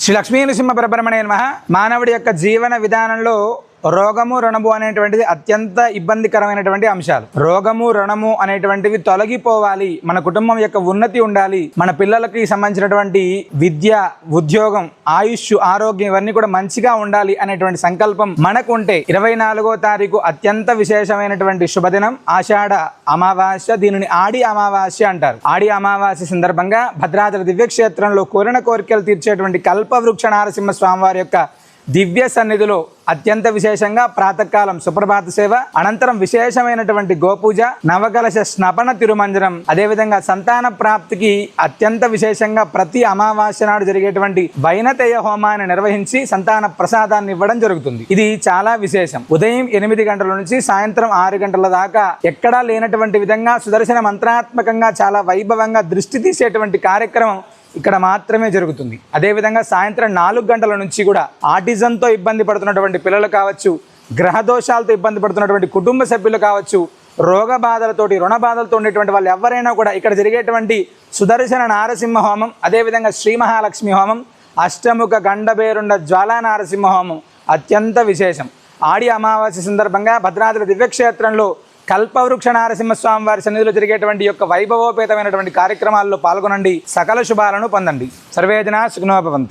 శ్రీ లక్ష్మీ నృసింహ పరబ్రహ్మణే నమః. మానవుడి యొక్క జీవన విధానంలో రోగము రుణము అనేటువంటిది అత్యంత ఇబ్బందికరమైనటువంటి అంశాలు. రోగము రుణము అనేటువంటివి తొలగిపోవాలి, మన కుటుంబం యొక్క ఉన్నతి ఉండాలి, మన పిల్లలకి సంబంధించినటువంటి విద్య, ఉద్యోగం, ఆయుష్, ఆరోగ్యం ఇవన్నీ కూడా మంచిగా ఉండాలి అనేటువంటి సంకల్పం మనకు ఉంటే 24వ తారీఖు అత్యంత విశేషమైనటువంటి శుభదినం ఆషాఢ అమావాస్య. దీనిని ఆడి అమావాస్య అంటారు. ఆడి అమావాస్య సందర్భంగా భద్రాద్రి దివ్యక్షేత్రంలో కోరిన కోరికలు తీర్చేటువంటి కల్పవృక్ష నారసింహ స్వామివారి యొక్క దివ్య సన్నిధిలో అత్యంత విశేషంగా ప్రాతకాలం సుప్రభాత సేవ, అనంతరం విశేషమైనటువంటి గోపూజ, నవకలశ స్నపన తిరుమంజనం, అదేవిధంగా సంతాన ప్రాప్తికి అత్యంత విశేషంగా ప్రతి అమావాస్య నాడు జరిగేటువంటి వైనతేయ హోమాన్ని నిర్వహించి సంతాన ప్రసాదాన్ని ఇవ్వడం జరుగుతుంది. ఇది చాలా విశేషం. ఉదయం 8 గంటల నుంచి సాయంత్రం 6 గంటల దాకా ఎక్కడా లేనటువంటి విధంగా సుదర్శన మంత్రాత్మకంగా చాలా వైభవంగా దృష్టి తీసేటువంటి కార్యక్రమం ఇక్కడ మాత్రమే జరుగుతుంది. అదేవిధంగా సాయంత్రం 4 గంటల నుంచి కూడా ఆటిజంతో ఇబ్బంది పడుతున్నటువంటి పిల్లలు కావచ్చు, గ్రహ దోషాలతో ఇబ్బంది పడుతున్నటువంటి కుటుంబ సభ్యులు కావచ్చు, రోగ బాధలతోటి రుణ బాధలతో ఉండేటువంటి వాళ్ళు ఎవరైనా కూడా ఇక్కడ జరిగేటువంటి సుదర్శన నారసింహ హోమం, అదేవిధంగా శ్రీ మహాలక్ష్మి హోమం, అష్టముఖ గండబేరుండ జ్వాలా నారసింహ హోమం అత్యంత విశేషం. ఆడి అమావాస్య సందర్భంగా భద్రాద్రి దివ్యక్షేత్రంలో కల్పవృక్ష నారసింహస్వామి వారి సన్నిధిలో జరిగేటువంటి యొక్క వైభవోపేతమైనటువంటి కార్యక్రమాల్లో పాల్గొనండి, సకల శుభాలను పొందండి. సర్వే జనా సుఖినో భవంతు.